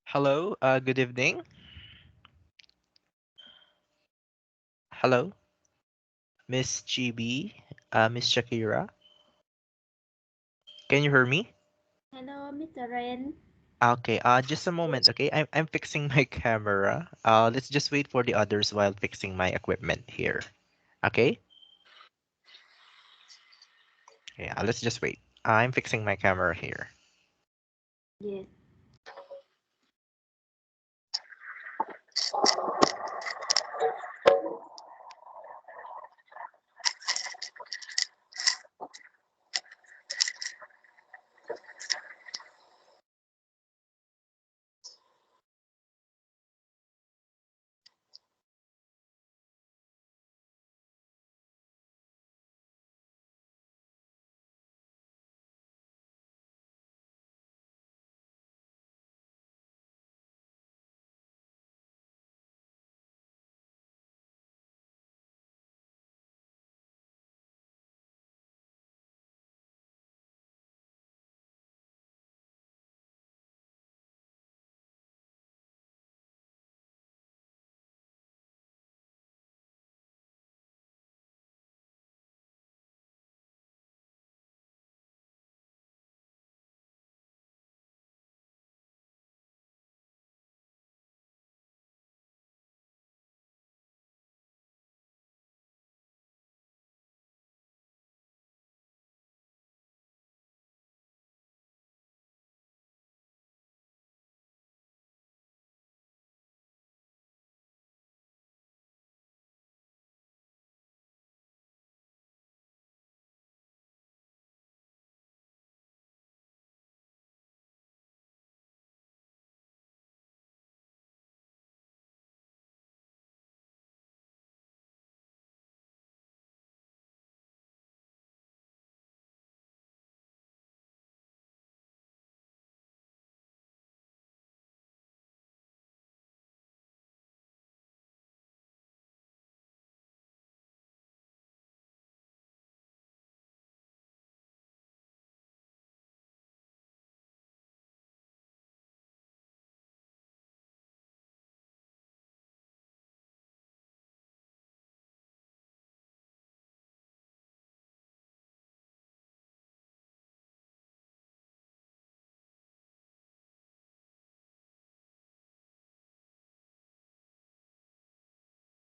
Hello, good evening. Hello, Miss GB, Miss Shakira. Can you hear me? Hello, Mr. Ren. Okay, just a moment, okay? I'm fixing my camera. Let's just wait for the others while fixing my equipment here. Okay? Yeah, let's just wait. I'm fixing my camera here. Yes.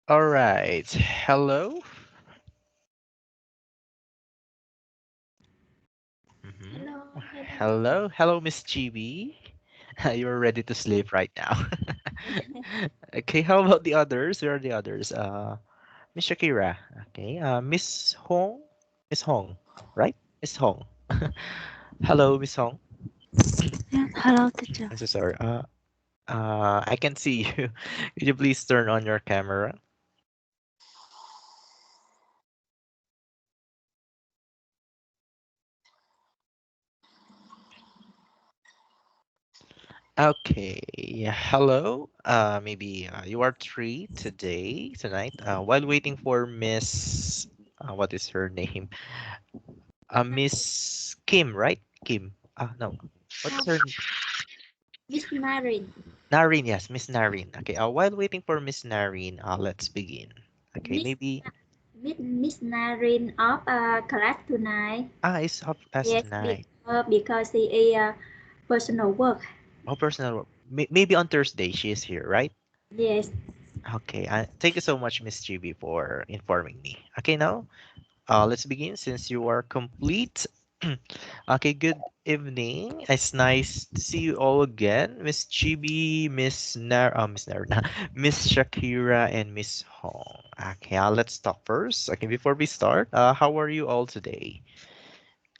All right. Hello. Mhm. Hello, hello. Hello, Miss GB. You're ready to sleep right now. Okay, how about the others? Where are the others? Miss Shakira. Okay. Miss Hong. Miss Hong, right? Miss Hong. Hello, Miss Hong. Yeah, hello, teacher. I'm so sorry. I can see you. Could you please turn on your camera? Okay. Hello. Maybe you are three tonight. While waiting for Miss, what is her name? Miss Kim, right? Kim. No. What is Um, her name? Miss Marin. Narine. Yes, Miss Narine. Okay. While waiting for Miss Narine, let's begin. Okay. Miss Maybe. Miss Marin of class tonight. It's up as Yes, tonight. because she is personal work. Oh, personal. Maybe on Thursday she is here, right? Yes. Okay, thank you so much, Miss GB, for informing me. Okay, now let's begin since you are complete. Okay, good evening. It's nice to see you all again, Miss GB, Miss Nar, Miss Shakira, and Miss Hong. Okay, let's talk first. Okay, before we start, how are you all today?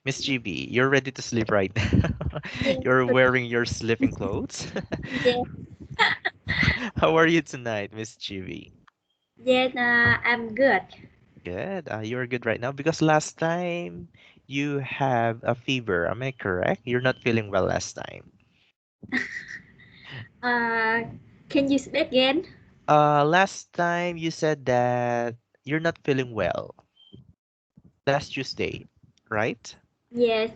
Miss GB, you're ready to sleep right now. Yes. You're wearing your sleeping clothes. Yes. How are you tonight, Miss GB? Yes. I'm good. Good. You're good right now because last time you have a fever. Am I correct? You're not feeling well last time. Uh, can you speak again? Last time you said that you're not feeling well last Tuesday, right? Yes.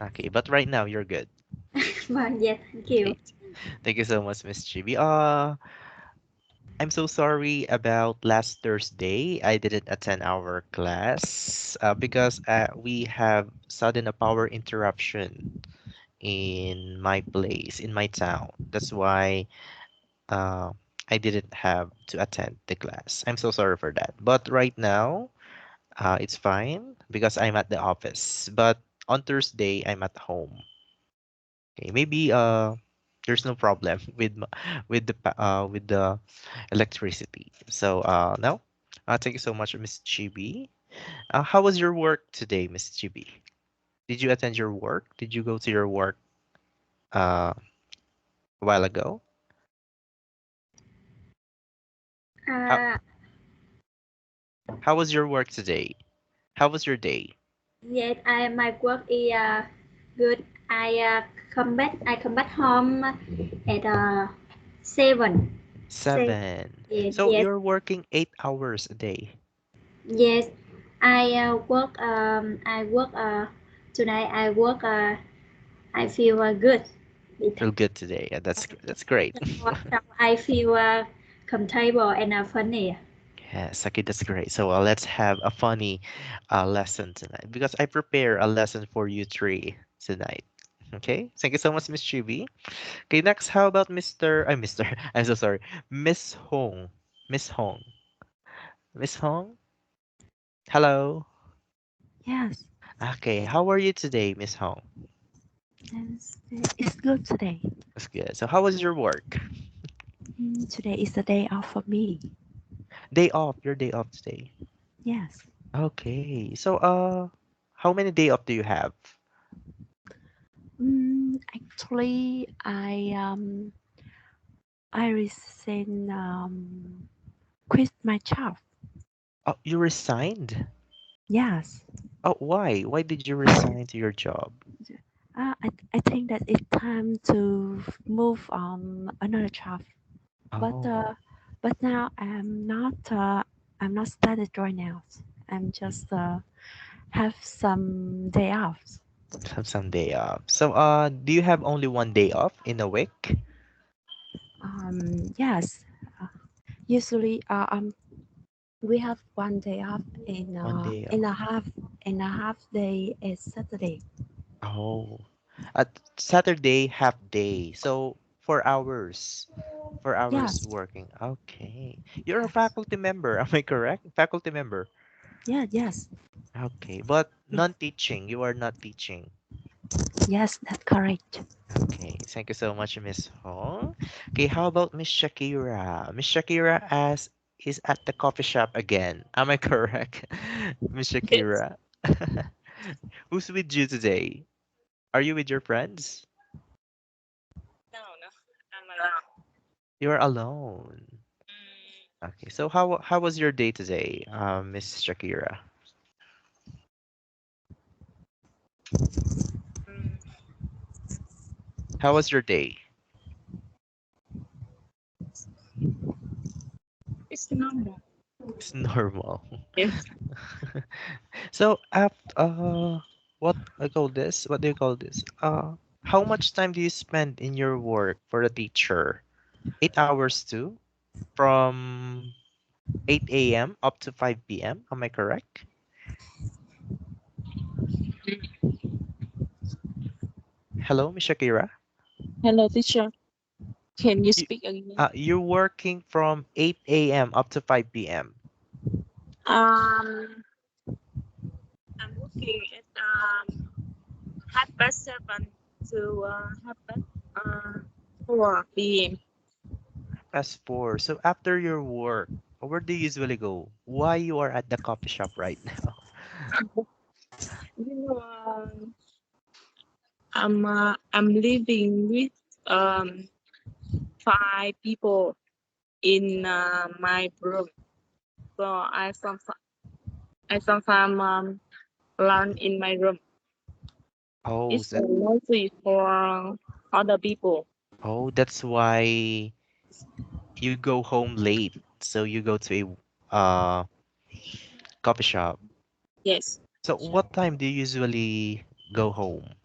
Okay, but right now you're good. Well, yes. Thank you. Okay. Thank you so much, Miss Chibi. I'm so sorry about last Thursday. I didn't attend our class because we have sudden a power interruption in my place, in my town. That's why uh, I didn't have to attend the class. I'm so sorry for that. But right now, it's fine because I'm at the office. But on Thursday, I'm at home. Okay, maybe there's no problem with the electricity. So no, thank you so much, Miss Chibi. How was your work today, Miss Chibi? Did you attend your work? Did you go to your work uh, a while ago? How Uh, how was your work today? How was your day? yes, my work is good. I come back home at 7. 7. 7. Yes, So yes, you're working 8 hours a day. yes. I work tonight. I feel good. Feel good today. That's great. So I feel comfortable and funny. Yes, okay, that's great. So let's have a funny lesson tonight because I prepare a lesson for you three tonight. Okay, thank you so much, Miss Chibi. Okay, next, how about Mr. I'm so sorry, Miss Hong. Miss Hong. Miss Hong. Hello. Yes, Okay, how are you today, Miss Hong? it's good today. That's good. So how was your work? Today is the day off for me. Day off. Your day off today. Yes. Okay. So how many day off do you have? Actually, I recently quit my job. Oh, you resigned. Yes. Oh, why? Why did you resign to your job? I think that it's time to move on another job. But Oh, uh, but now I'm not started right now. I'm just have some day off. have some day off. So, do you have only one day off in a week? Yes. Uh, Usually we have one day off One day in off. a half day is Saturday. Oh, at Saturday half day. So 4 hours. 4 hours Yes. working. Okay. You're a Yes. faculty member. Am I correct? Faculty member. Yeah. Yes. Okay, but Yes. non-teaching. You are not teaching. Yes. That's correct. Okay, thank you so much, Miss Hong. Okay, how about Miss Shakira? Miss Shakira is at the coffee shop again. Am I correct, Miss Yes. Shakira? Who's with you today? Are you with your friends? No, no. I'm alone. You're alone. Okay, so how was your day today, Miss Shakira? Mm, How was your day? it's normal. It's normal. Yes. So, what I call this? What do you call this? How much time do you spend in your work for a teacher? 8 hours too, from 8 a.m. up to 5 p.m. Am I correct? Hello, Miss Shakira. Hello, teacher. Can you You, speak again? you're working from 8 a.m. up to 5 p.m. Um, I'm working at 7:30 to 4 p.m. As for so after your work, where do you usually go? Why you are at the coffee shop right now? You know, I'm living with um 5 people in my room. So I sometimes alone in my room. Oh, It's so, noisy for other people. that's why you go home late. So you go to a coffee shop. Yes. So what time do you usually go home?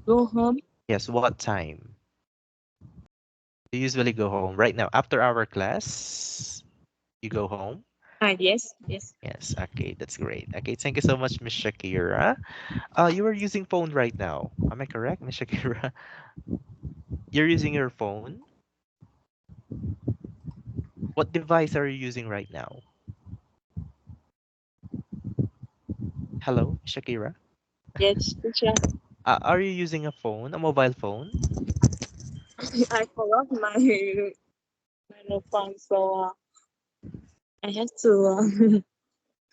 Go home. Yes, what time? Do you usually go home? Right now, after our class, you go home? Yes, yes, Yes, okay, that's great. Okay, thank you so much, Miss Shakira. You are using phone right now. Am I correct, Miss Shakira? You're using your phone? What device are you using right now? Hello, Miss Shakira? yes, teacher. Are you using a phone, a mobile phone? I forgot my no phone, so I have to.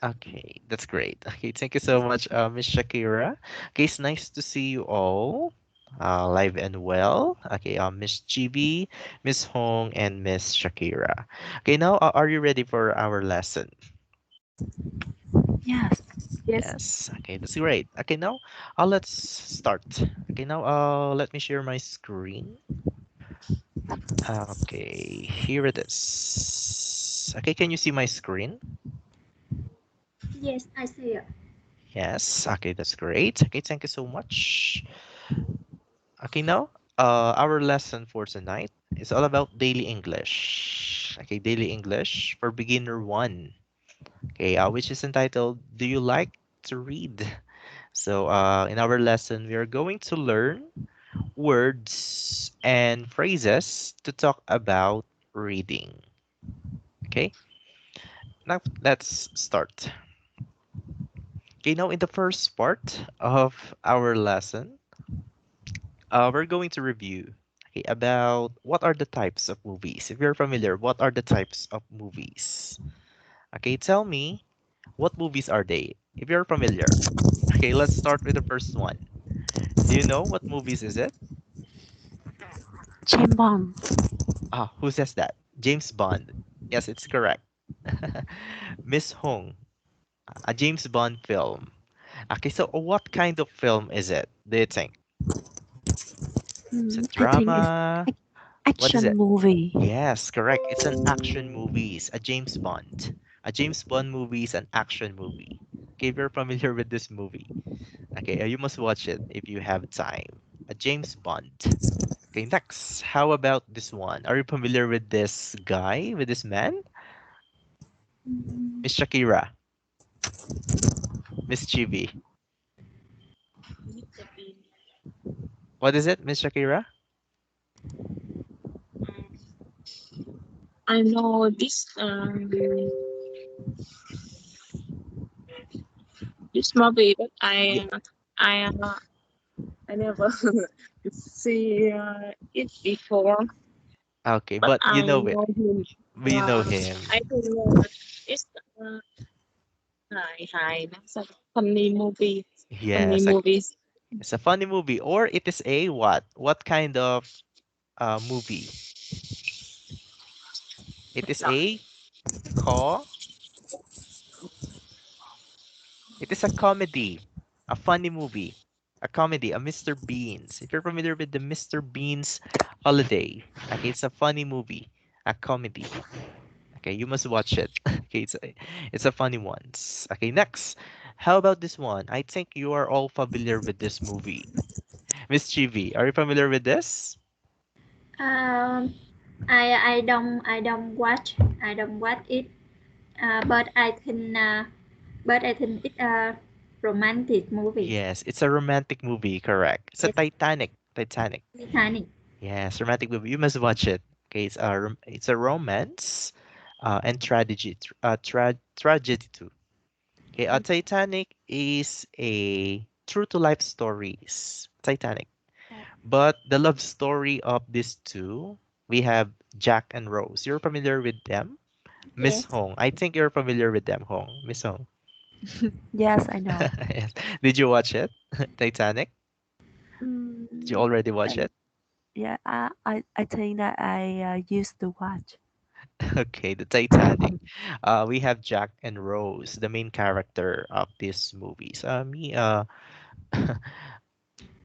Okay, that's great. Okay, thank you so much, Miss Shakira. Okay, it's nice to see you all live and well. Okay, Miss GB, Miss Hong, and Miss Shakira. Okay, now are you ready for our lesson? Yes. Yes, Yes. Okay, that's great. Okay, now let's start. Okay, now let me share my screen. Okay, here it is. Okay, can you see my screen? Yes, I see it. Yes. Okay, that's great. Okay, thank you so much. Okay, now our lesson for tonight is all about daily English. Okay, daily English for beginner one. Okay, which is entitled "Do you like to read?" So, in our lesson, we are going to learn words and phrases to talk about reading. Okay, now let's start. Okay, now in the first part of our lesson, we're going to review about what are the types of movies. If you're familiar, what are the types of movies? Okay, tell me what movies are they? If you're familiar. Okay, let's start with the first one. Do you know what movies is it? James Bond. Who says that? James Bond. Yes, it's correct. Miss Hong, a James Bond film. Okay, so what kind of film is it? Do you think? It's a I think it's drama. ac- What is action it? movie. Yes, correct. It's an action movies, a James Bond. A James Bond movie is an action movie. Okay, if you're familiar with this movie, okay, you must watch it if you have time. A James Bond. Okay, next. How about this one? Are you familiar with this guy, with this man? Mm, Miss Shakira, Miss Chibi. What is it, Miss Shakira? I know this. This movie, but Yeah. I I never see it before. Okay, But but you I know it. know him. But you know I him. don't know that it's hài that's a funny movie. Funny Yes, movies. it's a funny movie, or it is a what? What kind of movie? It is a co. It is a comedy, a funny movie, a comedy, a Mr. Beans. If you're familiar with the Mr. Beans Holiday, okay, it's a funny movie, a comedy. Okay, you must watch it. Okay, it's a funny one. Okay, next. How about this one? I think you are all familiar with this movie. Miss Chivi, are you familiar with this? Um, I don't watch it. But I think it's a romantic movie. Yes, it's a romantic movie, correct. It's a Yes, Titanic. Titanic. Titanic. Yes, romantic movie. You must watch it. Okay, it's a romance, and tragedy, tragedy too. Okay, Yes, Titanic is a true to life stories. Titanic, uh, but the love story of these two, we have Jack and Rose. You're familiar with them, Miss yes. Hong. I think you're familiar with them, Hong. Miss Hong. Yes, I know. Yes. Did you watch it? Titanic. Did you Mm, already watch I, it? yeah, I think that I used to watch. Okay, the Titanic. We have Jack and Rose, the main character of these movies. Me,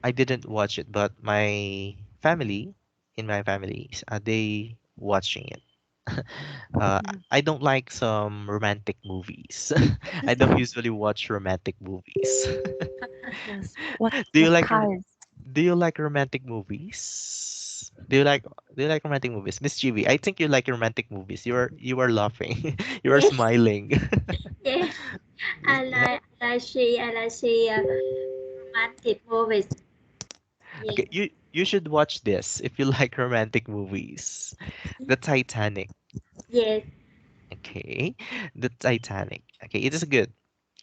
I didn't watch it, but my family, in my family, they watching it. Mm. I don't like some romantic movies. I don't usually watch romantic movies. Yes. Do you What like? kind? Do you like romantic movies? Do you like romantic movies? Miss GB, I think you like romantic movies. You are laughing. You are Yes, smiling. yes. I like see romantic movies. Yes, Okay, you should watch this if you like romantic movies. The Titanic. yes. Okay. The Titanic. Okay, it is good.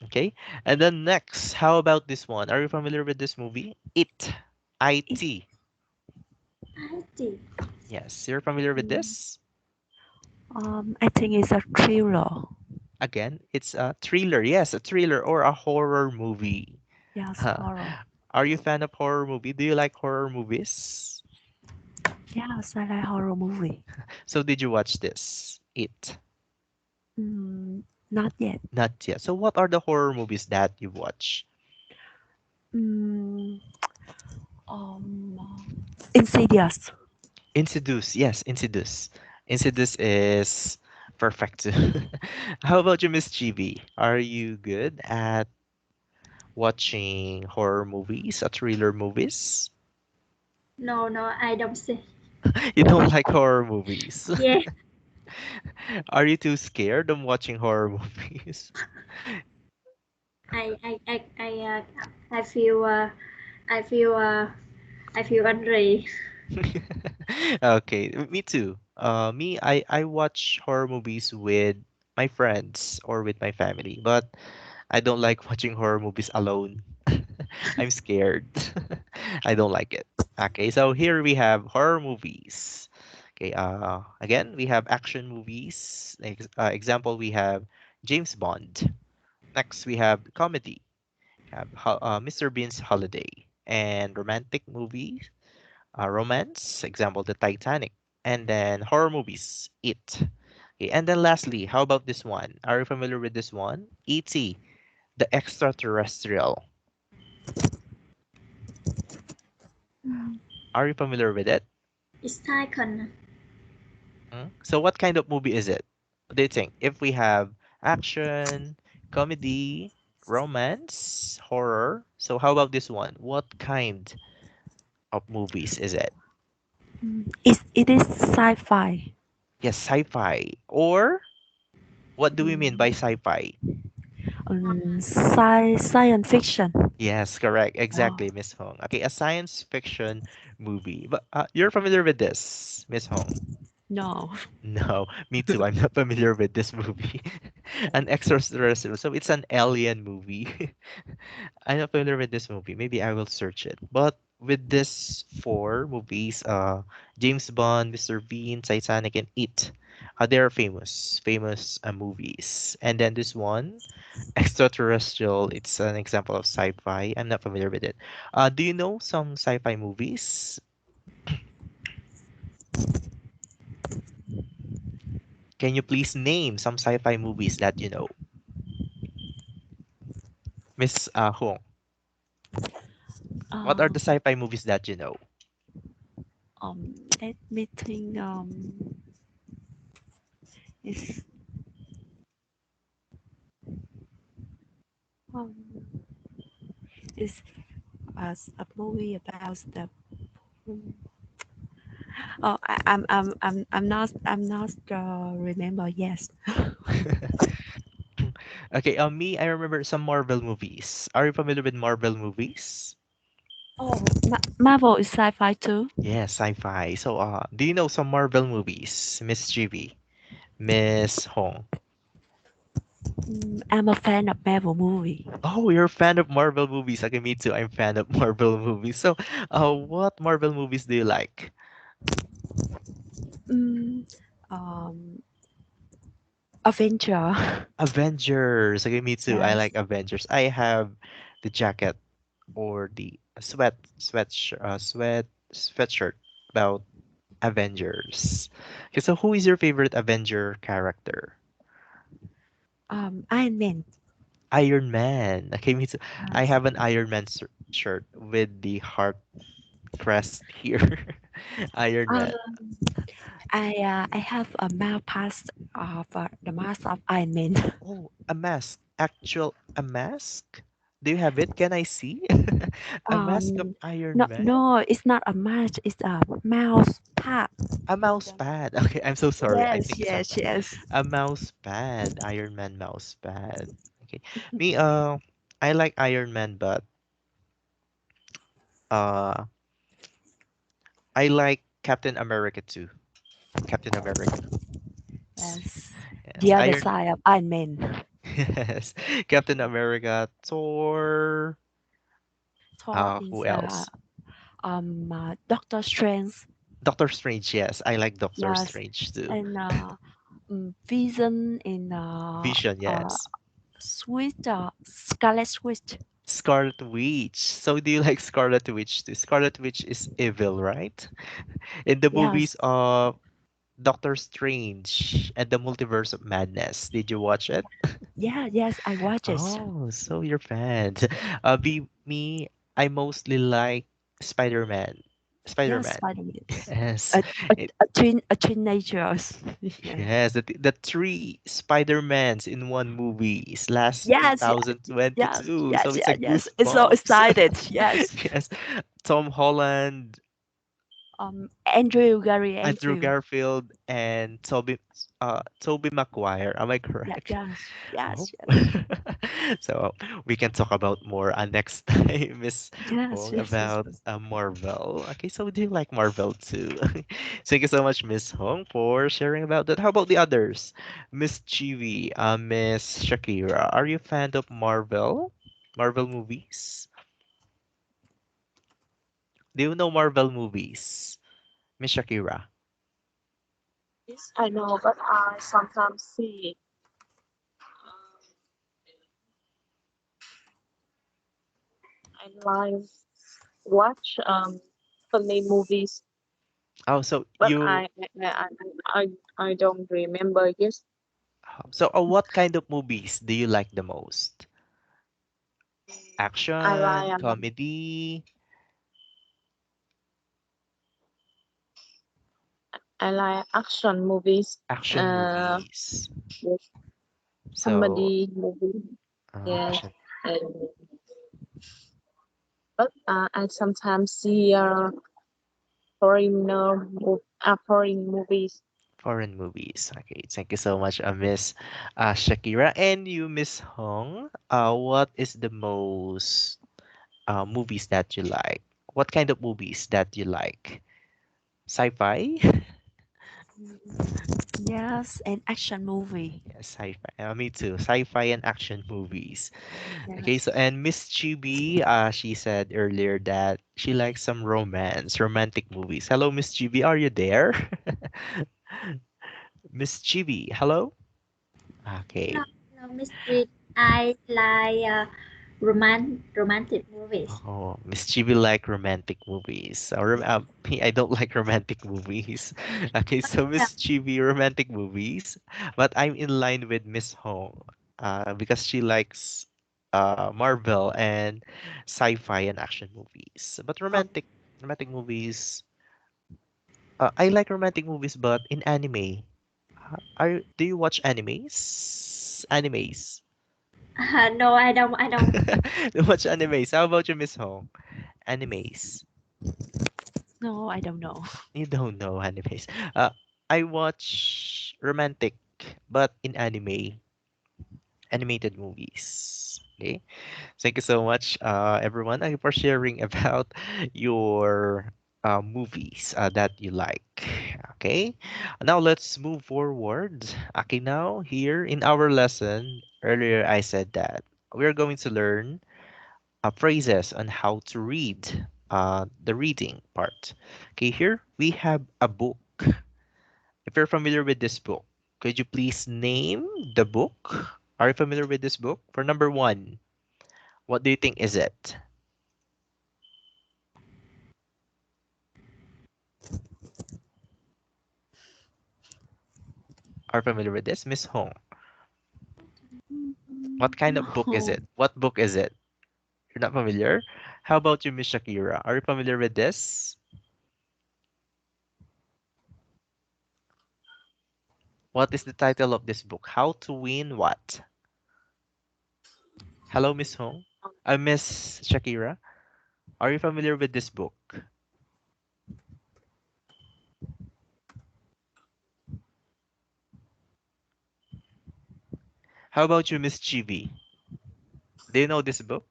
Okay. And then next, how about this one? Are you familiar with this movie? It. It, IT. I see. Yes, you're familiar with mm, this? I think it's a thriller. Again, it's a thriller. Yes, a thriller or a horror movie. Yes, Huh. horror. Are you a fan of horror movie? Do you like horror movies? Yes, I like horror movie. So did you watch this? It. Not yet. Not yet. So what are the horror movies that you watch? Mm, um, Insidious. Insidious. Yes, Insidious. Insidious is perfect too. How about you, Miss GB? Are you good at watching horror movies, thriller movies? No, no, I don't see. You don't like horror movies. Yes, Are you too scared of watching horror movies? I feel I feel I feel angry. Okay, me too. I watch horror movies with my friends or with my family, but I don't like watching horror movies alone. I'm scared. I don't like it. Okay, so here we have horror movies. Okay, again, we have action movies. Example, we have James Bond. Next, we have comedy. Have Mr. Bean's Holiday. And romantic movies, romance, example, The Titanic. And then horror movies, It. Okay, and then lastly, how about this one? Are you familiar with this one? E.T., The Extraterrestrial. Mm, Are you familiar with it? It's icon. So what kind of movie is it? What do you think? If we have action, comedy, romance, horror, so how about this one? What kind of movies is it? it is sci-fi. Yes, sci-fi. Or what do we mean by Mm, sci-fi? science fiction. Yes, correct. Oh, Exactly, Miss Hong. Okay, a science fiction movie. But you're familiar with this, Miss Hong? no. No, me too. I'm not familiar with this movie. An extraterrestrial. So it's an alien movie. I'm not familiar with this movie. Maybe I will search it. But with this four movies, James Bond, Mr. Bean, Titanic, and It, they're famous movies. And then this one, Extraterrestrial, it's an example of sci-fi. I'm not familiar with it. Do you know some sci-fi movies? Can you please name some sci-fi movies that you know? Miss Hong, what are Um, the sci-fi movies that you know? let me think. It's um, it's a movie about the. Oh, I'm not remember. Yes. Okay, me, I remember some Marvel movies. Are you familiar with Marvel movies? Oh, Marvel is sci-fi too. Yeah, sci-fi. So, do you know some Marvel movies, Miss GB, Miss Hong? I'm a fan of Marvel movie. Oh, you're a fan of Marvel movies. Okay, me too. I'm fan of Marvel movies. So, what Marvel movies do you like? Mm, um, Avenger. Avengers. Okay, me too. I Yes. like Avengers. I have the jacket or the sweatshirt about Avengers. Okay, so who is your favorite Avenger character? Iron Man. Iron Man. Okay, me too. I Yes. have an Iron Man shirt with the heart crest here. Iron Uh, Man. I have a mouth pass of the mask of Iron Man. Oh, a mask. Actual a mask? Do you have it? Can I see? A mask of Um, Iron no, Man. no, it's not a match. It's a mouse pad. A You mouse don't know. pad. Okay, I'm so sorry. I Yes, think it's a yes, yes. a mouse pad. Iron Man mouse pad. Okay. Me, I like Iron Man, but uh, I like Captain America too. Captain America. Yes. Yes. The other Iron. side of Iron Man. Yes. Captain America. Thor. Thor Who is else? Doctor Strange. Doctor Strange. Yes, I like Doctor Yes, Strange too. and Vision in Vision. Yes. Switch, Scarlet Switch. Scarlet Witch. So do you like Scarlet Witch too? Scarlet Witch is evil, right? In the Yes, movies of Doctor Strange and the Multiverse of Madness. Did you watch it? yeah, yes, I watch it. Oh, so you're fans. Be me, I mostly like Spider-Man. Yes, Spider-Man. Spider-Man. Yes. A, It, a teenagers. Yeah. yes, the three Spider-Mans in one movie is last Yes, yes, yes, 2022. So yes, it's a yes, yes. It's so goosebumps. excited. Yes. Yes. Tom Holland, Andrew, Gary Andrew Andrew. Garfield, and Toby Maguire. Am I Yeah, correct? yes, Oh. yes, yes, So we can talk about more next time, Miss yes, Hong, yes, yes, about yes. Marvel. Okay, so do you like Marvel too? Thank you so much, Miss Hong, for sharing about that. How about the others? Miss Chivi, Miss Shakira, are you a fan of Marvel? Marvel movies? Do you know Marvel movies? Miss Shakira. Yes, I know, but I sometimes see I live watch funny movies, Oh, so but you I don't remember. Yes, what kind of movies do you like the most? I Action, like comedy, action movies. action Uh, movies. yes, So, comedy movie. Yes, action and, but I sometimes see foreign movies. foreign movies. Okay, thank you so much, Miss Shakira. And you, Miss Hong, what is the most movies that you like? What kind of movies that you like? Sci-fi? Yes, an action movie. Yeah, sci-fi. Me too. Sci-fi and action movies. Okay, Yes. so and Miss Chibi, she said earlier that she likes some romantic movies. Hello, Miss Chibi, are you there? Miss Chibi, hello? Okay. No, no mystery. I like romantic movies. Oh, Miss Chibi like romantic movies. Me, I don't like romantic movies. Okay, so Yeah. Miss Chibi, romantic movies, but I'm in line with Miss Hong, because she likes Marvel and sci-fi and action movies. But Oh, romantic movies, I like romantic movies, but in anime. Do you watch animes? Animes. no, I don't. I don't. Do you watch animes? How about you, Miss Hong? Animes. No, I don't know. You don't know animes. I watch romantic, but in animated movies. Okay. Thank you so much, everyone, for sharing about your movies that you like. Okay. Now let's move forward. Okay. Now here in our lesson earlier, I said that we're going to learn phrases on how to read. The reading part. Okay, here we have a book. If you're familiar with this book, could you please name the book? Are you familiar with this book? For number one, what do you think is it? Are you familiar with this? Miss Hong, what kind of book is No. it? What book is it? You're not familiar? How about you, Miss Shakira? Are you familiar with this? What is the title of this book? How to win what? Hello, Miss Hong. Miss Shakira, are you familiar with this book? How about you, Miss Chibi? Do you know this book?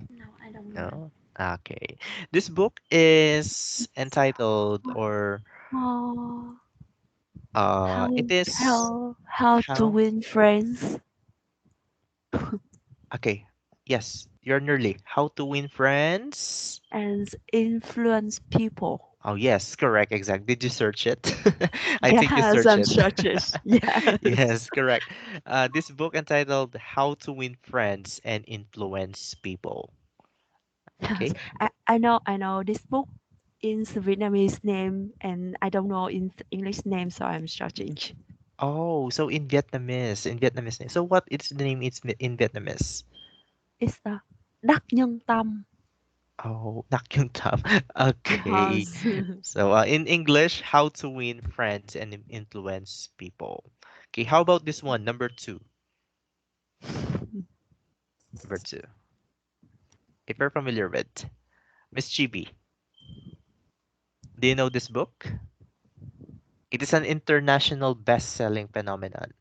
No, I don't know. No. Okay. This book is entitled or Oh, it how is how to how win friends okay. Yes, you're nearly. How to win friends? and influence people. Oh yes, correct, exact. Did you search it? I think you Yes, searched I'm it. churches. Yes. Yes, correct. This book entitled How to Win Friends and Influence People. Yes. Okay. I know this book in Vietnamese name and I don't know in English name, so I'm searching. Oh, so in Vietnamese name. So what is the name it's in Vietnamese? It's the đắc nhân tâm. Oh, Nakyung Tam. Okay. Yes. So in English, how to win friends and influence people. Okay, how about this one? Number two. Number two. If you're familiar with Miss Chibi, do you know this book? It is an international best-selling phenomenon.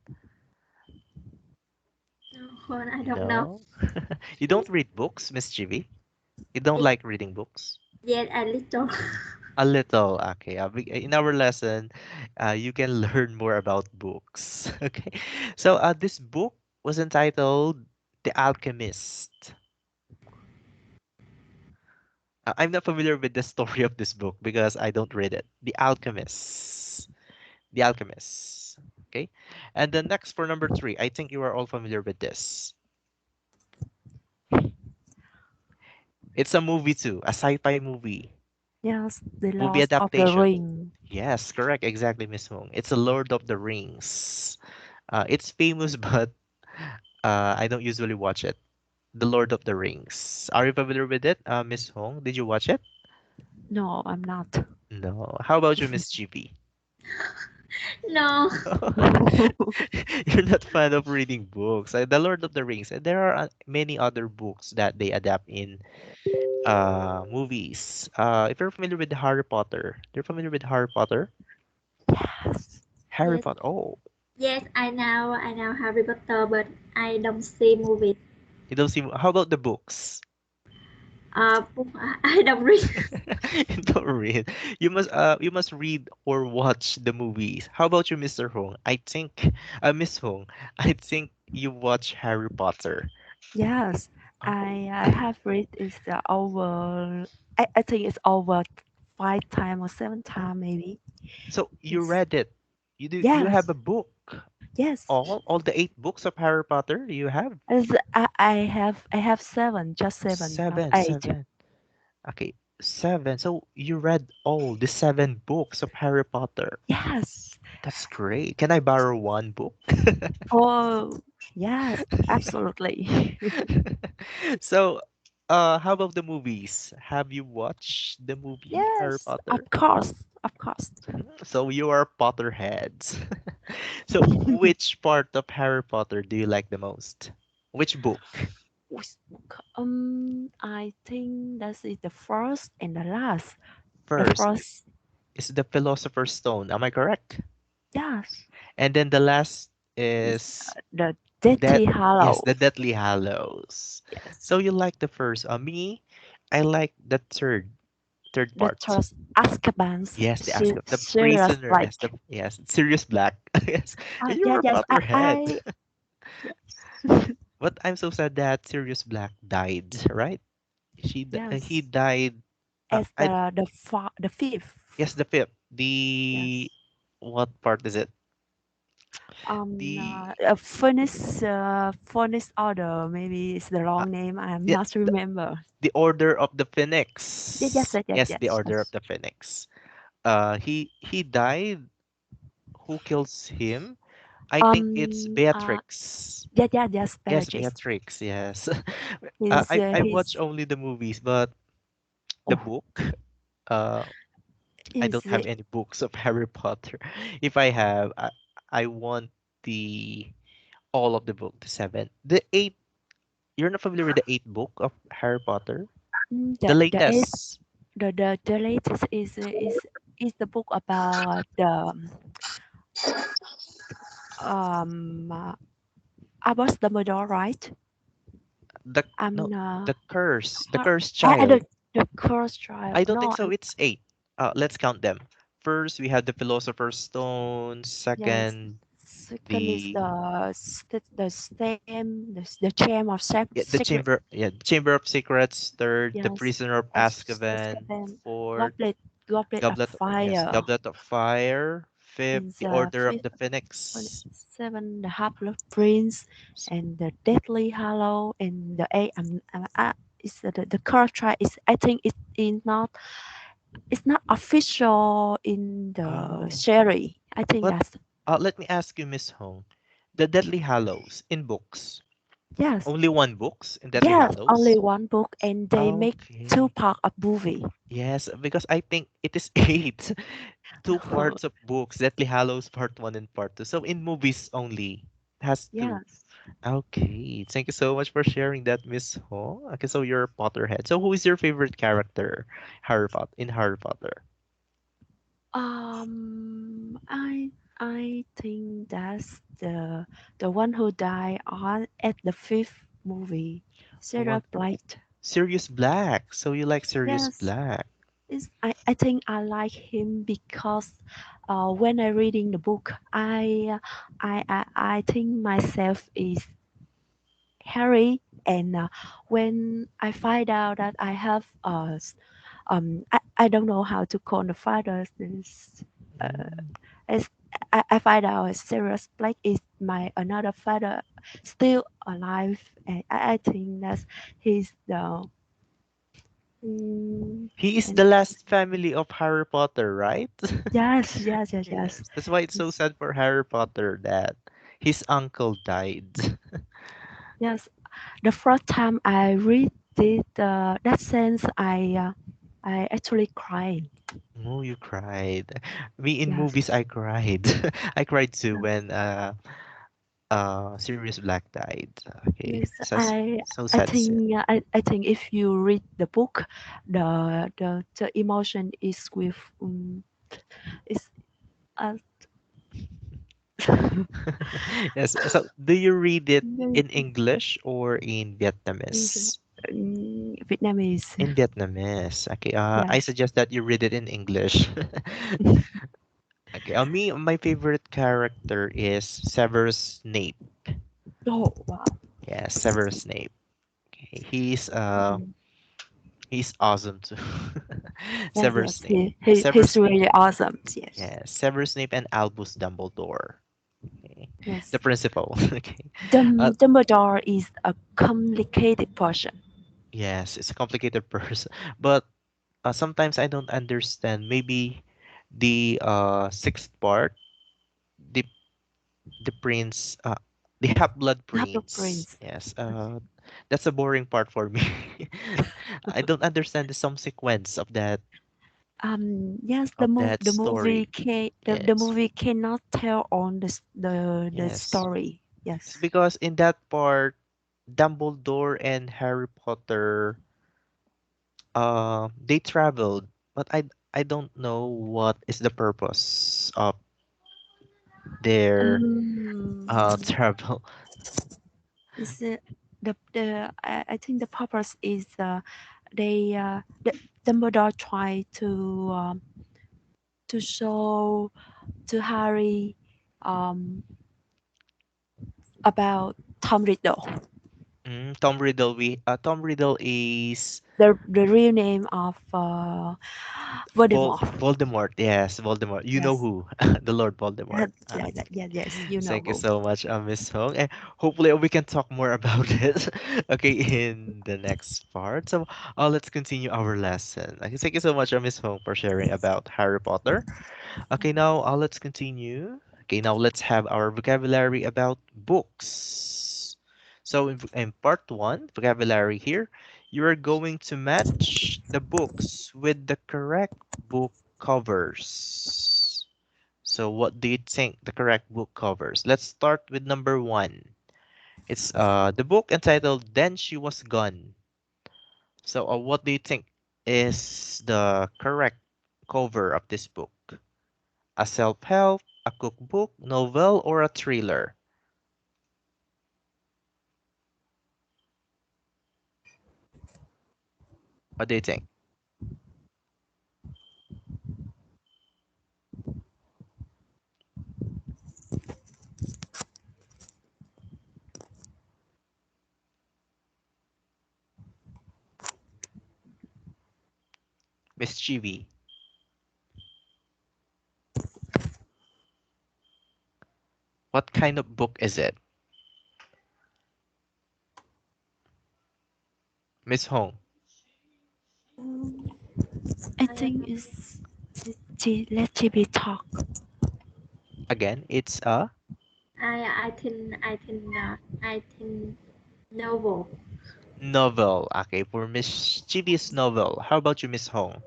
No, I don't know. No? You don't read books, Miss Chibi? You don't Yes, like reading books? yes, a little. A little, okay. In our lesson, you can learn more about books. Okay. So this book was entitled The Alchemist. I'm not familiar with the story of this book because I don't read it. The Alchemist. The Alchemist. Okay. And the next for number three, I think you are all familiar with this. It's a movie too, a sci-fi movie. Yes, the Movie loss of the adaptation. ring. Yes, correct, exactly, Miss Hong. It's a Lord of the Rings. It's famous, but I don't usually watch it. The Lord of the Rings. Are you familiar with it, Miss Hong? Did you watch it? No, I'm not. No. How about you, Miss GP? No. You're not fan of reading books. The Lord of the Rings. And there are many other books that they adapt in movies. If you're familiar with Harry Potter, you're familiar with Harry Potter? Yes. Harry Yes, Potter. Oh, yes, I know Harry Potter, but I don't see movies. you don't see. How about the books? Book, I don't read. You don't read. You must read or watch the movies. How about you, Mr. Hong? I think Miss Hong, I think you watch Harry Potter. Yes. Oh. I have read is over I think it's over 5 time or 7 time maybe. So you It's read it. You have yes, a book. yes. All the 8 books of Harry Potter you have? As I have seven, just seven, not Seven, eight. seven. Okay, seven. So you read all the 7 books of Harry Potter. Yes. That's great. Can I borrow one book? Oh yes, absolutely. So, how about the movies? Have you watched the movie Harry Yes, Potter? of course. So you are Potterheads. So which part of Harry Potter do you like the most? Which book? Which book? I think that is the first and the last. The First first, is the Philosopher's Stone. Am I correct? yes, And then the last is is the that Deathly yes, the Hallows. Deathly Hallows. Yes, So you like the first. Me, I like the third the part. trust Azkaban's Yes, the Sirius prisoner. Black. Yes, Sirius Black. Yes, and you Yeah, were yes, Potterhead. yes, But I'm so sad that Sirius Black died. Right? He yes. died. As I the fifth. yes, the fifth. The Yes. what part is it? The Furnace Order. Maybe it's the uh, wrong name. I'm yeah, not remember. the Order of the Yes, yes, Phoenix. yes, Yes, yes, the Order of yes. the Phoenix. He died. Who kills him? I think it's Um, uh, Beatrix. yes, Yes, Bellatrix. Beatrix. Yes. I watch He's only the movies, but the oh, book. Uh, I is don't have any books of Harry Potter. If I have, I want the All of the book, the seven, the eight. You're not familiar with the eighth book of Harry Potter, the The eighth, latest. the latest is the book about the um uh, about Dumbledore, right? The I'm no, the uh, cursed and child. the cursed child. I don't think No, so. It's eight. Let's count them. First, we have the Philosopher's Stone. yes. Second, Second is the the stem, the gem of yeah, the secret. chamber. Yeah, the Chamber of Secrets. Third, the Yes, Prisoner of the Azkaban. seven Fourth, goblet of Yes, fire. Goblet of Fire. Fifth, In the the Order of fifth the Phoenix. seven, the Half-Blood Prince, S- and the Deadly Hallow, and the eight. Is the curse trial is I think it's not official in the Oh, series. I think but that's let me ask you, Miss Hong, the Deadly Hallows in books. yes. Only one books in Deadly Yes, Hallows. only one book, and they make two Okay. part of movie. Yes, because I think it is eight. Two parts of books, Deathly Hallows Part 1 and Part 2. So in movies only, it has two. Yes. Okay, thank you so much for sharing that, Miss Ho. Okay, so you're a Potterhead. So who is your favorite character, Harry Potter? I think that's the one who died on at the fifth movie, Sarah One, Blight. Sirius Black. So you like Sirius Yes, Black? I think I like him because when I reading the book, I think myself is Harry, and when I find out that I have I don't know how to call the fathers this Mm. as I find out Sirius Black is my another father still alive, and I think that he's the mm, He is and the last family of Harry Potter, right? yes. Yes, that's why it's so He's, sad for Harry Potter that his uncle died. yes. The first time I read it, that sense, I actually cried. Oh, you cried. Me in Yes, movies, I cried. I cried too when Sirius Black died. Okay, yes. so I sad to see. think I think if you read the book, the emotion is with is uh, Yes. So, do you read it very in English or in English, Vietnamese? Vietnamese. In Vietnamese. Okay. I Yes. suggest that you read it in English. Okay. Me, my favorite character is Severus Snape. Oh wow. Yes, Severus Snape. Okay. Mhm. He's awesome too. Severus Yes. Snape. He's Severus really awesome. Yes. Yeah, Severus Snape and Albus Dumbledore. Okay. The Yes. principal. Okay. Uh, Dumbledore is a complicated person. yes, it's a complicated person, but sometimes I don't understand. Maybe the sixth part, the the prince, the half blood Not the prince. prince. Yes, that's a boring part for me. I don't understand the some sequence Yes, of that story. the Yes, movie cannot tell on the yes. story. It's Yes. because in that part, Dumbledore and Harry Potter, they traveled, but I don't know what is the purpose of their Um, travel. is it I think the purpose is the Dumbledore try to show to Harry um about Tom Riddle. Tom Riddle is The real name of Voldemort. Voldemort. Yes, Voldemort. You know Yes. who? The Lord Voldemort. Yes, you know Thank you who. so much, Miss Hong. And hopefully we can talk more about it, okay, in the next part. So, let's continue our lesson. Okay, thank you so much, Miss Hong, for sharing about Harry Potter. Okay, now let's continue. Okay, now let's have our vocabulary about books. So in part one, vocabulary here, you are going to match the books with the correct book covers. So what do you think the correct book covers? Let's start with number one. It's the book entitled Then She Was Gone. So what do you think is the correct cover of this book? A self-help, a cookbook, novel, or a thriller? What do you think? Miss Chibi, what kind of book is it? Miss Hong, I I think let GB talk. again, it's a I think novel. novel. Okay, for Miss Chibi's novel. How about you, Miss Hong?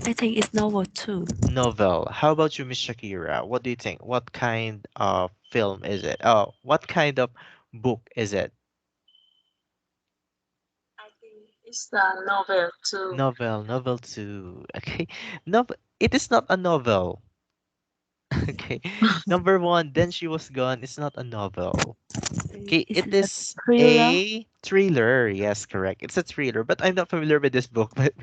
I think it's novel too. Novel. How about you, Miss Shakira? What do you think? What kind of film is it? Oh, what kind of book is it? I think it's a novel too. Novel, novel two. Okay. Novel. It is not a novel. Okay. Number one, Then She Was Gone. It's not a novel. Okay, Is it it a is thriller? a thriller. Yes, correct. It's a thriller, but I'm not familiar with this book. But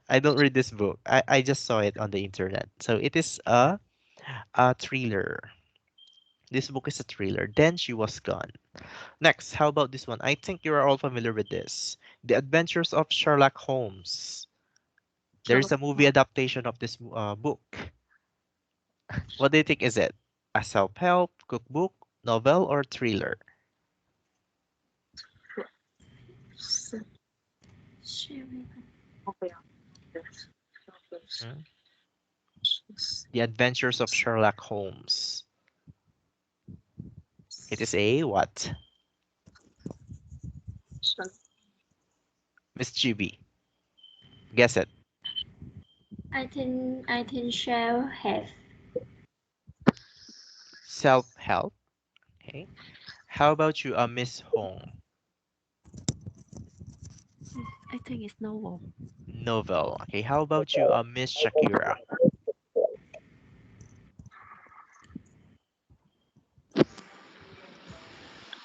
I don't read this book. I just saw it on the internet. So it is a thriller. This book is a thriller. Then She Was Gone. Next, how about this one? I think you are all familiar with this. The Adventures of Sherlock Holmes. There is Sherlock a movie Holmes. adaptation of this book. What do you think is it? A self-help, cookbook, novel, or thriller? Sherry. Novel. Yes. Novels. Hmm? The Adventures of Sherlock Holmes. It is a what? Miss GB. Guess it. I think shall have. Self-help. Okay. How about you, Miss Hong? I think it's novel. Novel. Okay. How about you, Miss Shakira?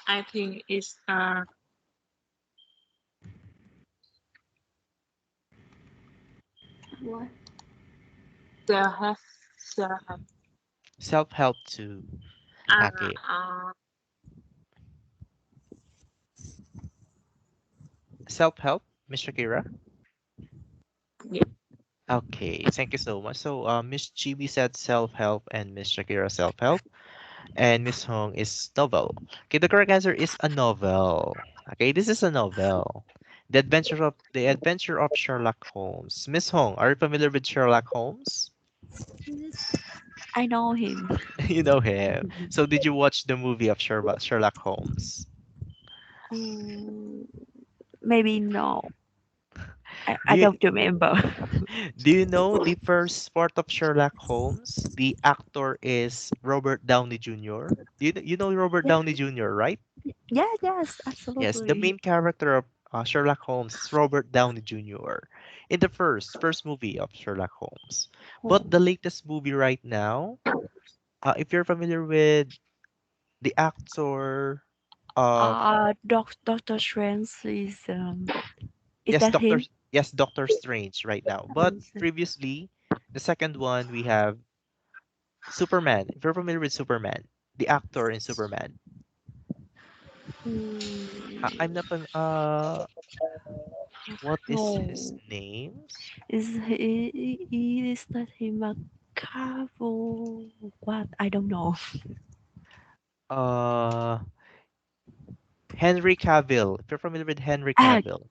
I think it's What? there have there have Self-help too. uh, Okay. uh Self-help, Miss Shakira. yeah, Okay. Thank you so much. So, Miss GB said self-help, and Miss Shakira self-help, and Miss Hong is novel. Okay. The correct answer is a novel. Okay. This is a novel. The Adventure of Sherlock Holmes. Miss Hong, are you familiar with Sherlock Holmes? I know him. You know him. So did you watch the movie of Sherlock Holmes? Mm, maybe no. Do I you don't remember. do you know the first part of Sherlock Holmes? The actor is Robert Downey Jr. You know Robert Yeah, Downey Jr., right? yeah, yes, Yes, the absolutely. main character of Sherlock Holmes is Robert Downey Jr. in the first movie of Sherlock Holmes. But Oh. the latest movie right now, if you're familiar with the actor of Doctor Strange is yes, that Doctor him? yes, Doctor Strange right now. But Yes. previously, the second one we have Superman. If you're familiar with Superman, the actor in Superman. I'm Mm, not what is his no, name? is that him a Cavo? What? I don't know. Uh Henry Cavill. If you're familiar with Henry Ah, Cavill.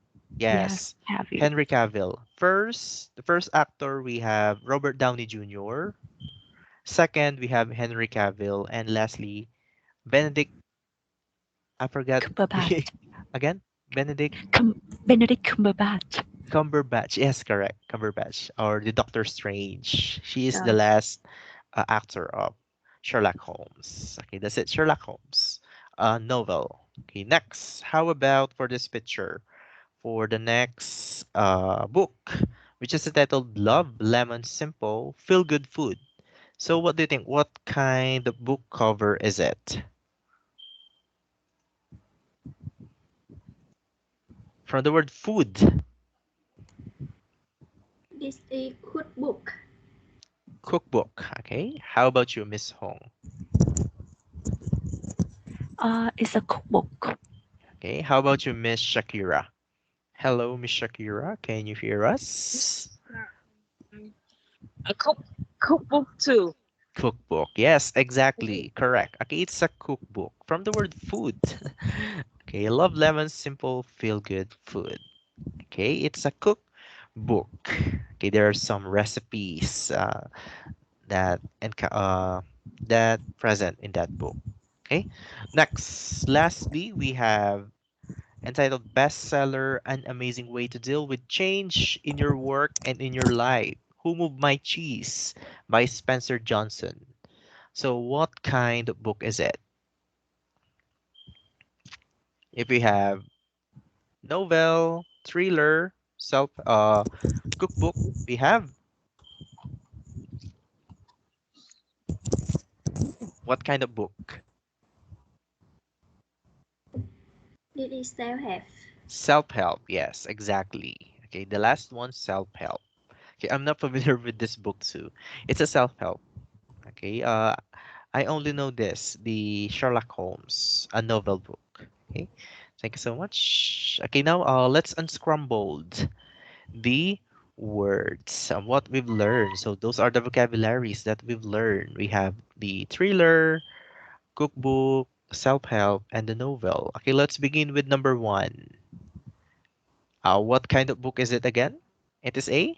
yes, Yes. have you? Henry Cavill. The first actor we have Robert Downey Jr. Second we have Henry Cavill, and lastly Benedict I forgot the Cumberbatch. again Benedict Benedict Cumberbatch. Cumberbatch. Yes, correct. Cumberbatch or the Doctor Strange. She is the Yes. last actor of Sherlock Holmes. Okay, that's it. Sherlock Holmes. Novel. Okay, next. How about for this picture? For the next book, which is entitled Love, Lemon, Simple, Feel Good Food. So, what do you think? What kind of book cover is it? From the word food, This is cookbook. cookbook. Okay, how about you, Miss Hong? It's a cookbook. Okay, how about you, Miss Shakira? Hello, Miss Shakira. Can you hear us? Mm, A cookbook too. Cookbook. Yes, exactly. Correct. Okay, it's a cookbook from the word food. Okay, love lemon, simple, feel good food. Okay, it's a cookbook. Okay, there are some recipes that that present in that book. Okay, next, lastly, we have entitled Bestseller: An Amazing Way to Deal with Change in Your Work and in Your Life. Who Moved My Cheese by Spencer Johnson. So, what kind of book is it? If we have novel, thriller, self cookbook, we have what kind of book? This is self-help. Self-help. Yes, exactly. Okay, the last one, self-help. Okay, I'm not familiar with this book too. It's a self-help. Okay, I only know this, the Sherlock Holmes, a novel book. Okay, thank you so much. Okay, now let's unscramble the words and what we've learned. So those are the vocabularies that we've learned. We have the thriller, cookbook, self-help, and the novel. Okay, let's begin with number one. What kind of book is it again? It is a,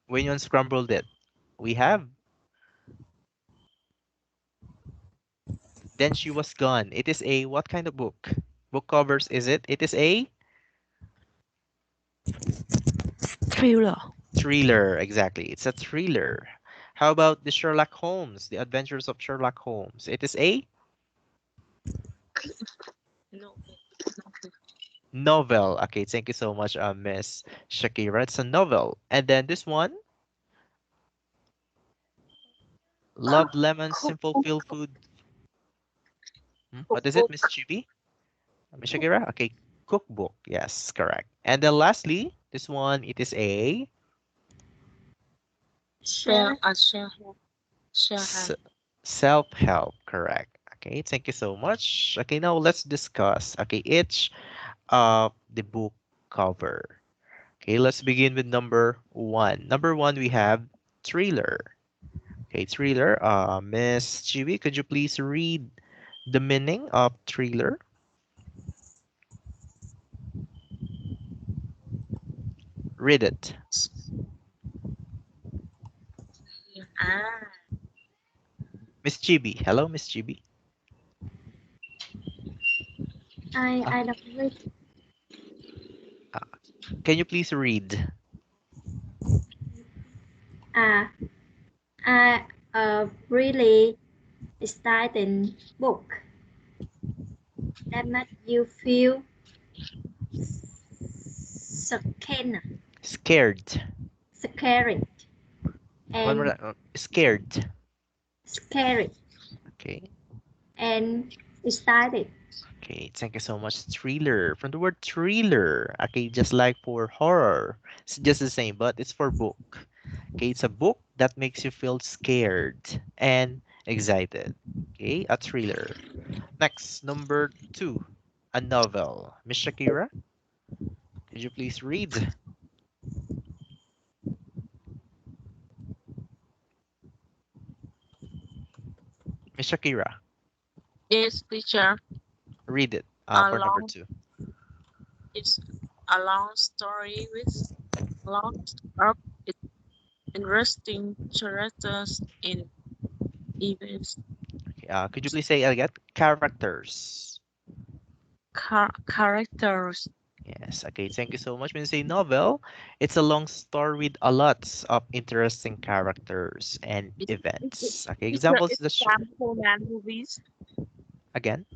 when you unscrambled it, we have Then She Was Gone. It is a, what kind of book? Book covers is it? It is a Thriller. thriller. Exactly. It's a thriller. How about the Sherlock Holmes, The Adventures of Sherlock Holmes? It is a No. novel. Okay, thank you so much, Miss Shakira. It's a novel. And then this one, Love, Lemon, Simple, Cookbook. Feel Food. What is it, Miss Cookbook. Chibi? Miss Shakira? Okay, cookbook. Yes, correct. And then lastly, this one, it is a Share Self a share. Share s- hand. self-help. Correct. Okay, thank you so much. Okay, now let's discuss. Okay, each of the book cover. Okay, let's begin with number one. Number one, we have thriller. Okay, thriller. Miss Chibi, could you please read the meaning of thriller? Read it. Ah. Miss Chibi. Hello, Miss Chibi. Uh, I don't read. uh, can you please read? Uh, I really exciting book that makes you feel scared, Scared. scared One more and time. Scared. scary Okay. and excited. Okay. Thank you so much. Thriller. From the word thriller. Okay, just like for horror. It's just the same, but it's for book. Okay, it's a book that makes you feel scared and excited. Okay, a thriller. Next, number two, a novel. Miss Shakira, could you please read? Miss Shakira, Yes, teacher. read it A for number long two. it's a long story with lots of interesting characters and events. Okay, could you please say again? Characters. Characters. Yes, okay, thank you so much. When you say novel, it's a long story with a lots of interesting characters and It's events. Okay, teacher. examples It's the some Conan movies. Again,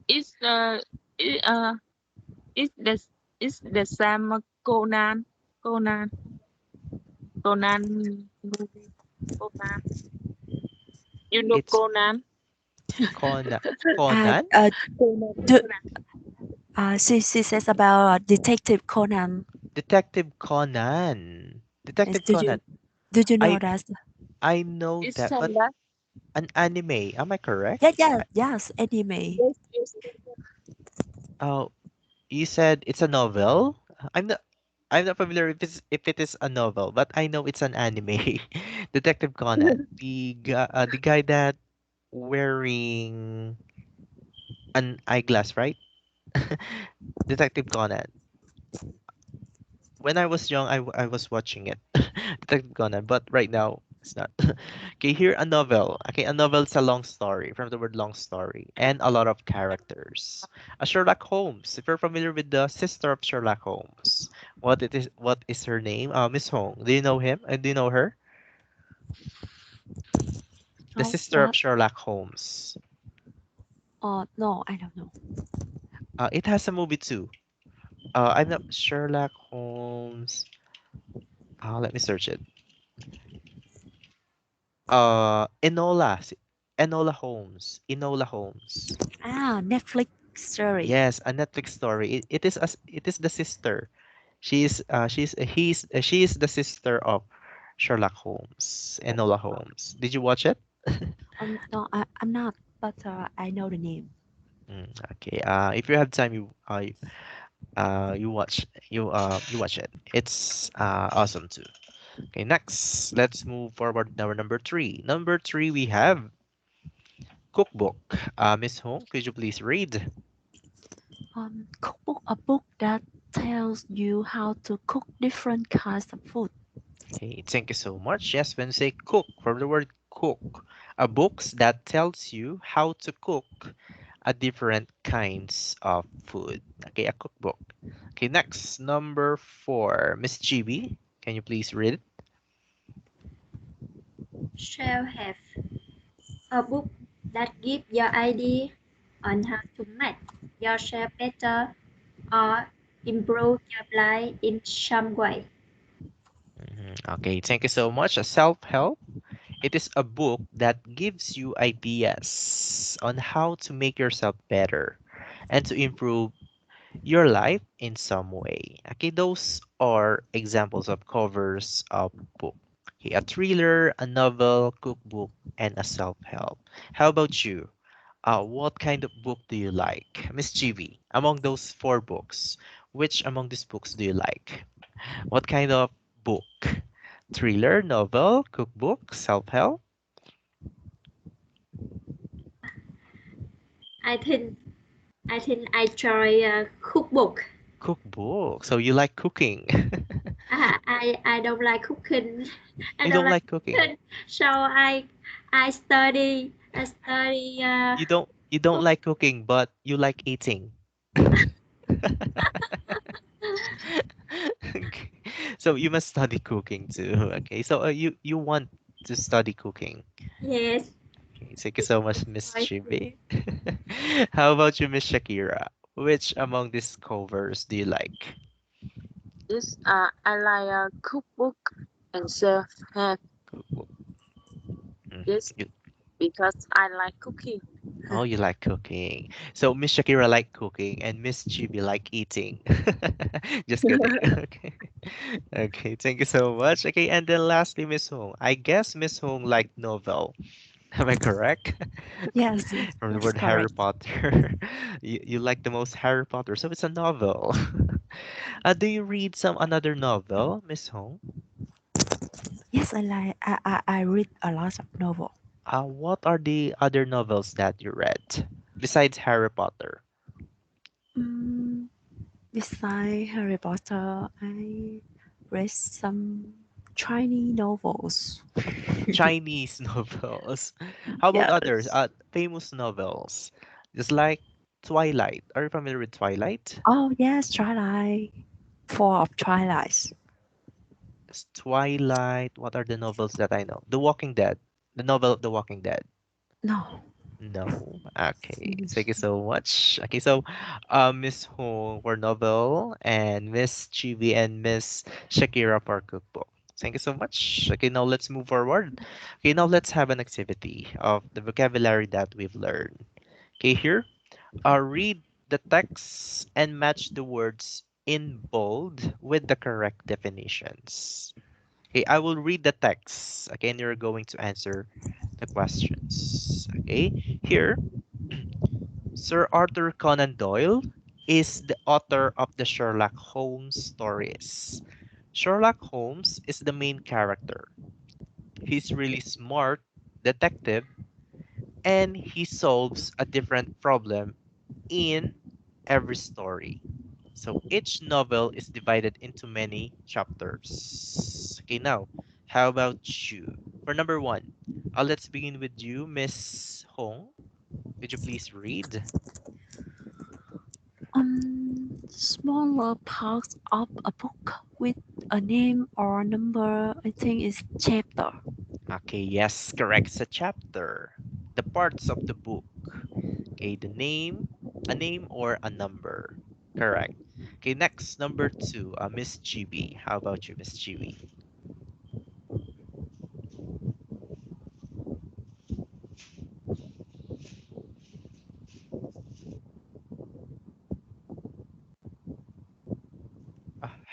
It's it, it's the it's the same Conan Conan Conan movie Conan. You know it's Conan? Conan. Uh, Conan? uh, Conan. do, she says about Detective Conan. Detective Conan. Yes, Detective Conan. did you know I that? I know It's that, but Conan. an anime. Am I correct? Yeah, yeah, yes, anime. Yes, yes. Oh, you said it's a novel? I'm not familiar if it is a novel, but I know it's an anime. Detective Conan. The guy that wearing an eyeglass, right? Detective Conan. When I was young, I was watching it, Detective Conan, but right now it's not. Okay, here a novel. Okay, a novel is a long story from the word long story and a lot of characters. A Sherlock Holmes. If you're familiar with the sister of Sherlock Holmes, what is her name? Miss Hong. Do you know him? Do you know her? The Oh, sister of what? Sherlock Holmes. No, I don't know. It has a movie too. I'm not Sherlock Holmes. Let me search it. Enola. Enola Holmes. Enola Holmes. Netflix series. Yes, a Netflix story. It is the sister. She is the sister of Sherlock Holmes. Enola Holmes. Did you watch it? No, I'm not, but I know the name. Okay. If you have time, you watch it. It's awesome too. Okay. Next, let's move forward. Now, number three. Number three, we have cookbook. Miss Hong, could you please read? Cookbook, a book that tells you how to cook different kinds of food. Okay, thank you so much. Yes, when you say cook, from the word cook, a books that tells you how to cook a different kinds of food. Okay, a cookbook. Okay, next, number four, Miss GB, can you please read it? Shall have a book that gives your idea on how to make yourself better or improve your life in some way. Okay, thank you so much. A self-help. It is a book that gives you ideas on how to make yourself better and to improve your life in some way. Okay, those are examples of covers of book. Okay, a thriller, a novel, cookbook, and a self-help. How about you? What kind of book do you like? Miss Chivi, among those four books, which among these books do you like? What kind of book? Thriller, novel, cookbook, self-help, I think I try cookbook. cookbook. So you like cooking. I don't like cooking. I You don't don't like like cooking. cooking. So I study You don't cook. like cooking, but you like eating. Okay. So you must study cooking too. Okay. So you want to study cooking. Yes. Okay. Thank you so much, Miss Enjoy food. Chibi. How about you, Miss Shakira? Which among these covers do you like? This I like a cookbook and self help. Cookbook. Yes, You, because I like cooking. oh, you like cooking. So Miss Shakira like cooking and Miss Chibi like eating. Just kidding. Okay. Okay. Thank you so much. Okay. And then lastly, Miss Hong. I guess Miss Hong liked novel. Am I correct? Yes, From the that's word Harry correct. Potter. You like the most Harry Potter, so it's a novel. Do you read some another novel, Miss Hong? Yes, I like. I read a lot of novel. What are the other novels that you read besides Harry Potter? Mm, Besides Harry Potter, I read some Chinese novels. Chinese novels. How about others? Yes. Famous novels, just like Twilight. Are you familiar with Twilight? Oh yes, Twilight. Four of Twilights. Twilight. What are the novels that I know? The Walking Dead. The novel of The Walking Dead. No. No. Okay. Mm. Thank you so much. Okay, so Miss Hong for novel and Miss Chibi and Miss Shakira for cookbook. Thank you so much. Okay, now let's move forward. Okay, now let's have an activity of the vocabulary that we've learned. Okay, here, read the text and match the words in bold with the correct definitions. Okay, I will read the text. Again, you're going to answer the questions. Okay, here, Sir Arthur Conan Doyle is the author of the Sherlock Holmes stories. Sherlock Holmes is the main character. He's really smart detective and he solves a different problem in every story. So each novel is divided into many chapters. Okay, now, how about you? For number one, let's begin with you, Miss Hong. Could you please read? Smaller parts of a book with a name or number, I think is chapter. Okay, yes, correct. It's a chapter. The parts of the book. Okay, the name, a name or a number. Correct. Okay, next, number two, Miss GB. How about you, Miss GB?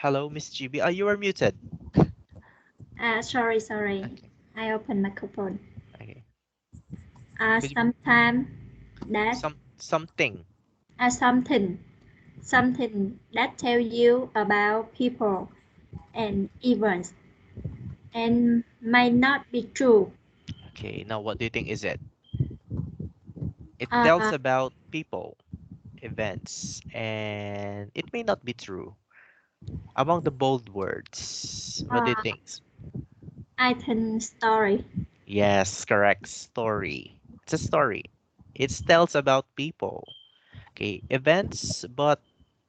Hello, Miss GB. You are muted. Sorry. Okay, I open microphone. okay. Could you Sometimes that something? something that tell you about people and events and might not be true. Okay, now what do you think is it? It tells Uh, about people, events, and it may not be true. Among the bold words, what do you uh, think? I think story. Yes, correct. Story. It's a story. It tells about people. Okay, events, but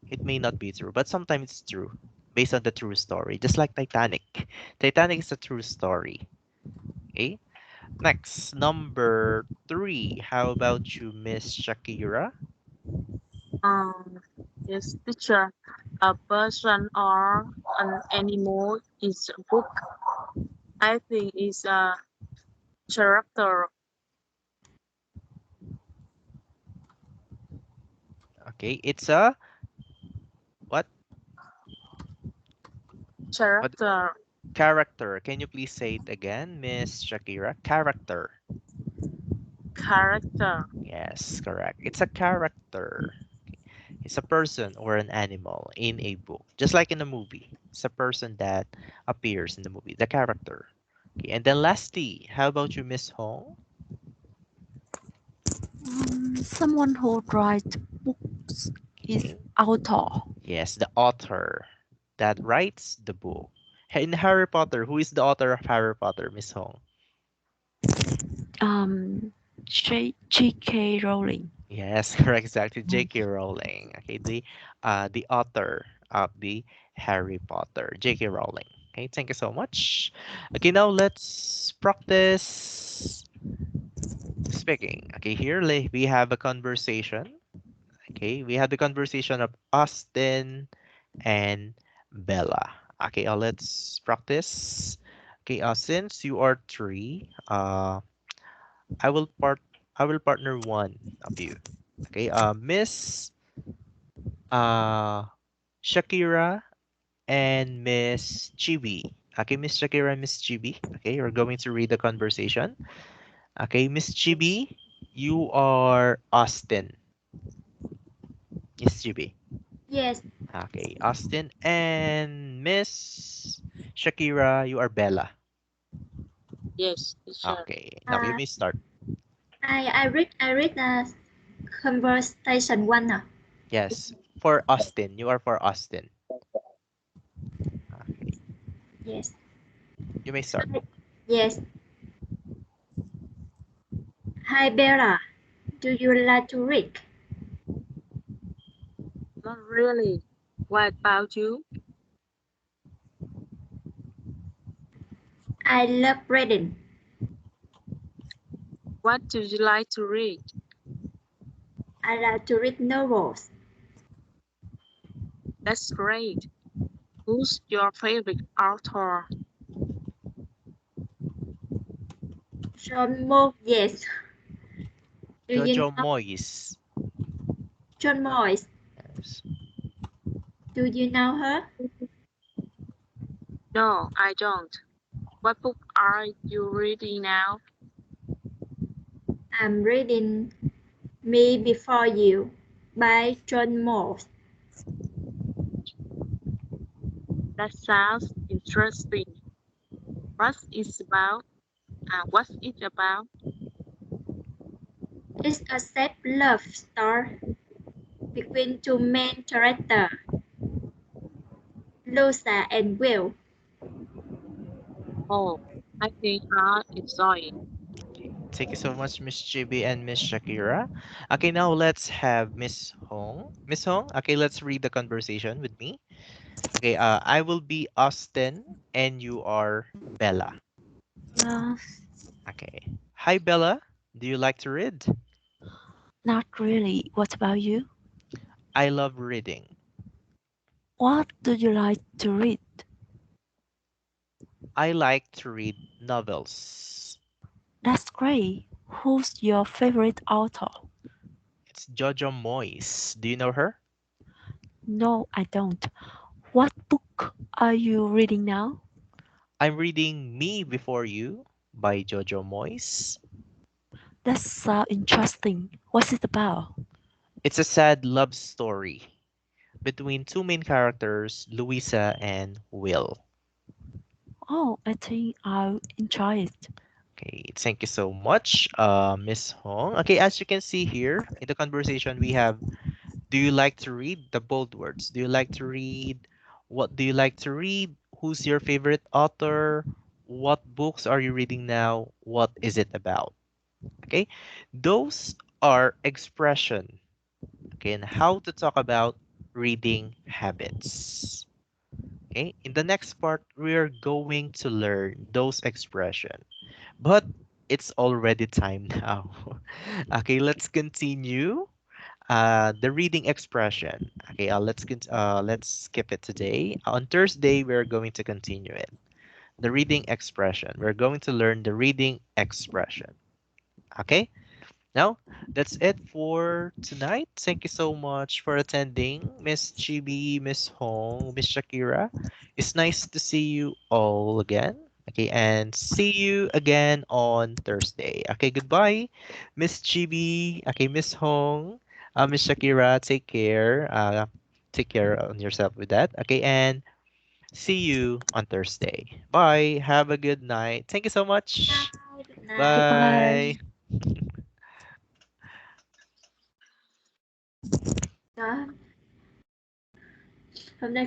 it may not be true. But sometimes it's true, based on the true story. Just like Titanic. Titanic is a true story. Okay. Next, number three. How about you, Miss Shakira? Um, yes, teacher. A person or an animal is a book. I think is a character. Okay, it's a what? What Character. character? Can you please say it again, Miss Shakira? Character. Character. Yes, correct. It's a character. It's a person or an animal in a book, just like in a movie. It's a person that appears in the movie, the character. Okay, and then lastly, how about you, Miss Hong? Someone who writes books is Okay, author. yes, the author that writes the book. In Harry Potter, who is the author of Harry Potter, Miss Hong? J.K. Rowling. Yes, correct, exactly. J.K. Rowling. Okay, the author of the Harry Potter, J.K. Rowling. Okay, thank you so much. Okay, now let's practice speaking. Okay, here we have a conversation. Okay, we have the conversation of Austin and Bella. Okay, let's practice. Okay, since you are three, I will part I will partner one of you. Okay, Miss uh Shakira and Miss Chibi. Okay, Miss Shakira and Miss Chibi. Okay, you're going to read the conversation. Okay, Miss Yes. Chibi, you are Austin. Miss Chibi. Yes, Okay, Austin and Miss Shakira, you are Bella. Yes, teacher. Okay, now you uh, may start. I read the conversation one now. Yes, for Austin, you are for Austin. Okay, Yes, you may start. yes. Hi Bella, do you like to read? Not really. What about you? I love reading. What do you like to read? I like to read novels. That's great. Who's your favorite author? John Moore, yes. Do you Jojo know Moyes. John Moyes? Yes. Do you know her? No, I don't. What book are you reading now? I'm reading Me Before You by John Moore. That sounds interesting. What's it about? It's a sad love story between two main characters, Lucia and Will. Oh, I think I'll enjoy it. Thank you so much, Miss Chibi and Miss Shakira. Okay, now let's have Miss Hong. Miss Hong, okay, let's read the conversation with me. Okay, I will be Austin and you are Bella. Uh, Okay. Hi, Bella. Do you like to read? Not really. What about you? I love reading. What do you like to read? I like to read novels. That's great. Who's your favorite author? It's Jojo Moyes. Do you know her? No, I don't. What book are you reading now? I'm reading Me Before You by Jojo Moyes. That's so interesting. What's it about? It's a sad love story between two main characters, Louisa and Will. Oh, I think I'll enjoy it. Okay, thank you so much, Miss Hong. Okay, as you can see here in the conversation we have, do you like to read the bold words? Do you like to read? What do you like to read? Who's your favorite author? What books are you reading now? What is it about? Okay, those are expression. Okay, and how to talk about reading habits. Okay, in the next part, we're going to learn those expression, but it's already time now. Okay, let's continue. The reading expression. Okay, let's skip it today. On Thursday, we're going to continue it. The reading expression. We're going to learn the reading expression. Okay. Now, that's it for tonight. Thank you so much for attending, Miss Chibi, Miss Hong, Miss Shakira. It's nice to see you all again. Okay, and see you again on Thursday. Okay, goodbye, Miss Chibi. Okay, Miss Hong, Miss Shakira. Take care on yourself with that. Okay, and see you on Thursday. Bye. Have a good night. Thank you so much. Bye, good night. Bye. Goodbye. Đó, hôm nay